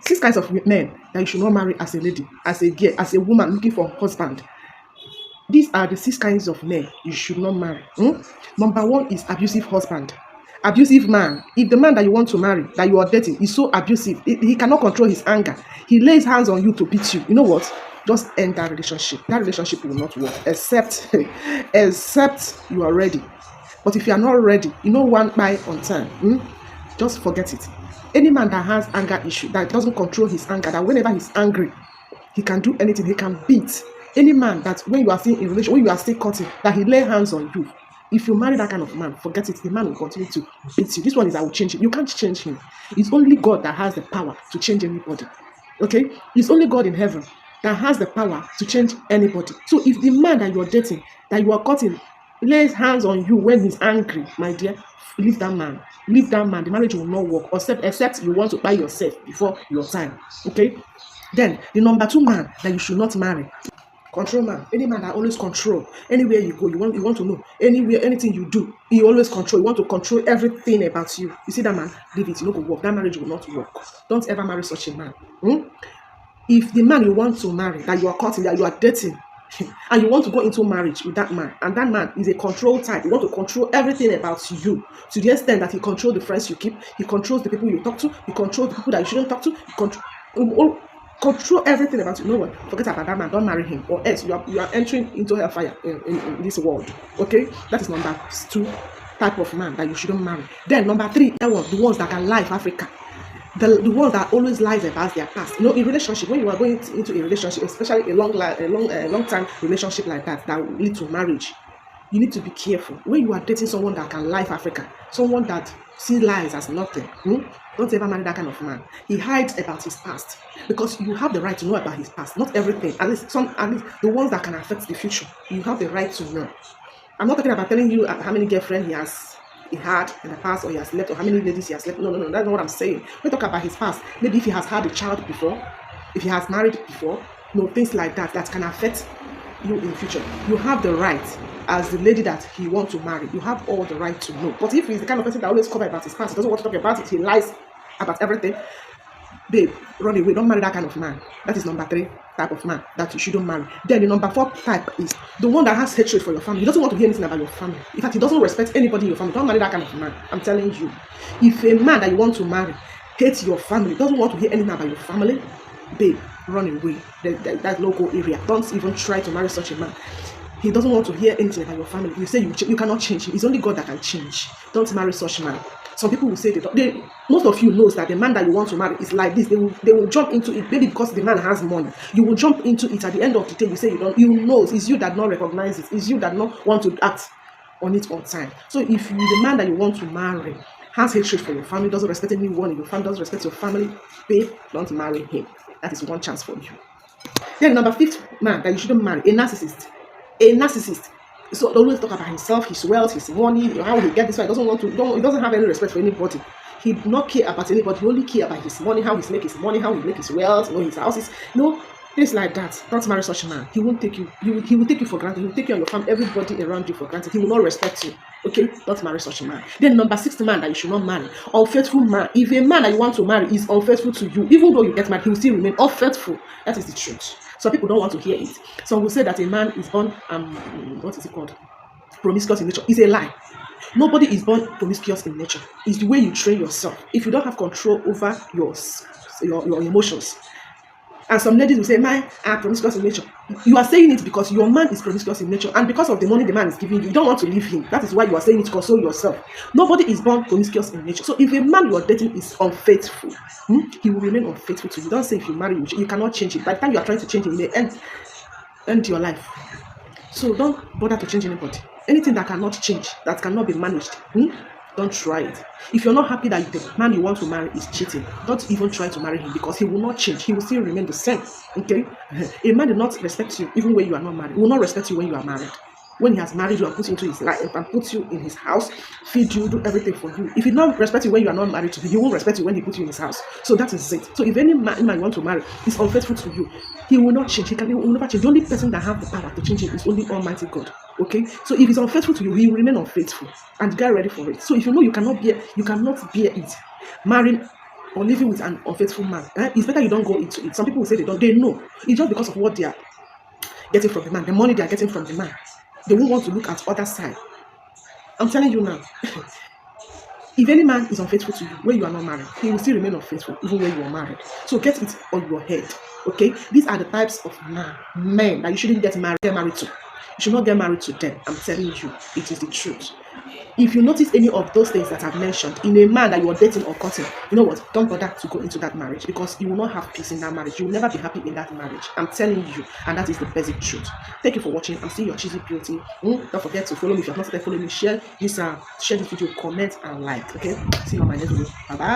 6 kinds of men that you should not marry as a lady, as a girl, as a woman looking for a husband. These are the 6 kinds of men you should not marry. Number 1 is abusive husband. Abusive man. If the man that you want to marry, that you are dating, is so abusive, he cannot control his anger. He lays hands on you to beat you. You know what? Just end that relationship. That relationship will not work, except you are ready. But if you are not ready, you know one by on time. Just forget it. Any man that has anger issue, that doesn't control his anger, that whenever he's angry, he can do anything, he can beat. Any man that when you are still in relation, when you are still cutting, that he lay hands on you. If you marry that kind of man, forget it. The man will continue to beat you. This one is I will change him. You can't change him. It's only God that has the power to change anybody. Okay? It's only God in heaven that has the power to change anybody. So if the man that you are dating, that you are cutting, lays hands on you when he's angry, my dear, leave that man. Leave that man. The marriage will not work, except you want to buy yourself before your time. Okay? Then the number 2 man that you should not marry. Control man. Any man that always control. Anywhere you go, you want to know. Anywhere, anything you do, he always control. You want to control everything about you. You see that man? Leave it. You don't go work. That marriage will not work. Don't ever marry such a man. If the man you want to marry, that you are cutting, that you are dating, and you want to go into marriage with that man, and that man is a control type, you want to control everything about you to the extent that he controls the friends you keep, he controls the people you talk to, he controls the people that you shouldn't talk to, he control everything about you. You know what? Forget about that man. Don't marry him, or else you are entering into hellfire in this world. Okay, that is number 2 type of man that you shouldn't marry. Then number 3, the ones that can lie for Africa. The ones that always lies about their past. You know, in relationship, when you are going into a relationship, especially a long time relationship like that will lead to marriage, you need to be careful. When you are dating someone that can lie for Africa, someone that sees lies as nothing, don't ever marry that kind of man. He hides about his past because you have the right to know about his past. Not everything, at least the ones that can affect the future. You have the right to know. I'm not talking about telling you how many girlfriends he had in the past, or he has left, or how many ladies he has left. No, that's not what I'm saying. We talk about his past. Maybe if he has had a child before, if he has married before, things like that can affect you in the future. You have the right, as the lady that he wants to marry, you have all the right to know. But if he's the kind of person that always covers about his past, he doesn't want to talk about it, he lies about everything, babe, run away. Don't marry that kind of man. That is number 3 type of man that you shouldn't marry. Then the number 4 type is the one that has hatred for your family. He doesn't want to hear anything about your family. In fact, he doesn't respect anybody in your family. Don't marry that kind of man. I'm telling you. If a man that you want to marry hates your family, doesn't want to hear anything about your family, babe, run away. That local area. Don't even try to marry such a man. He doesn't want to hear anything about your family. You say you cannot change him. It's only God that can change. Don't marry such a man. Some people will say most of you knows that the man that you want to marry is like this. They will jump into it, maybe because the man has money. You will jump into it. At the end of the day, you say you don't. You know it's you that not recognize it. It's you that not want to act on it on time. So if the man that you want to marry has hatred for your family, doesn't respect anyone in your family, doesn't respect your family, babe, don't marry him. That is one chance for you. Then number 5th man that you shouldn't marry, a narcissist. A narcissist. So always talk about himself, his wealth, his money, how he get this one. He doesn't have any respect for anybody. He do not care about anybody. He only care about his money, how he make his money, how he make his wealth, his houses. Things like that. Don't marry such a man. He won't take you. He will take you for granted. He will take you and your family, everybody around you for granted. He will not respect you. Okay? Don't marry such a man. Then number 6 man that you should not marry. Unfaithful man. If a man that you want to marry is unfaithful to you, even though you get married, he will still remain unfaithful. That is the truth. Some people don't want to hear it. Some will say that a man is born what is it called? Promiscuous in nature. It's a lie. Nobody is born promiscuous in nature. It's the way you train yourself. If you don't have control over your emotions. And some ladies will say, man, I'm promiscuous in nature. You are saying it because your man is promiscuous in nature, and because of the money the man is giving you, you don't want to leave him. That is why you are saying it to console yourself. Nobody is born promiscuous in nature. So if a man you are dating is unfaithful, he will remain unfaithful to you. Don't say if you marry, you cannot change it. By the time you are trying to change it, you may end your life. So don't bother to change anybody. Anything that cannot change, that cannot be managed, don't try it. If you're not happy that the man you want to marry is cheating, don't even try to marry him, because he will not change. He will still remain the same. Okay? A man will not respect you even when you are not married. He will not respect you when you are married. When he has married you and put you into his life and put you in his house, feed you, do everything for you. If he don't respect you when you are not married to him, he won't respect you when he puts you in his house. So that is it. So if any man you want to marry is unfaithful to you, he will not change. He will never change. The only person that has the power to change him is only Almighty God. Okay? So if he's unfaithful to you, he will remain unfaithful. And get ready for it. So if you know you cannot bear it, marrying or living with an unfaithful man, it's better you don't go into it. Some people will say they know. It's just because of what they are getting from the man, the money they are getting from the man. They won't want to look at other side. I'm telling you now, if any man is unfaithful to you when you are not married, he will still remain unfaithful even when you are married. So get it on your head. Okay? These are the types of men that you shouldn't get married to. You should not get married to them. I'm telling you, it is the truth. If you notice any of those things that I've mentioned in a man that you are dating or courting, you know what? Don't bother to go into that marriage, because you will not have peace in that marriage. You will never be happy in that marriage. I'm telling you, and that is the basic truth. Thank you for watching. I'm still your cheesy beauty. Don't forget to follow me if you have not started following me. Share this video, comment and like. Okay? See you on my next video. Bye bye.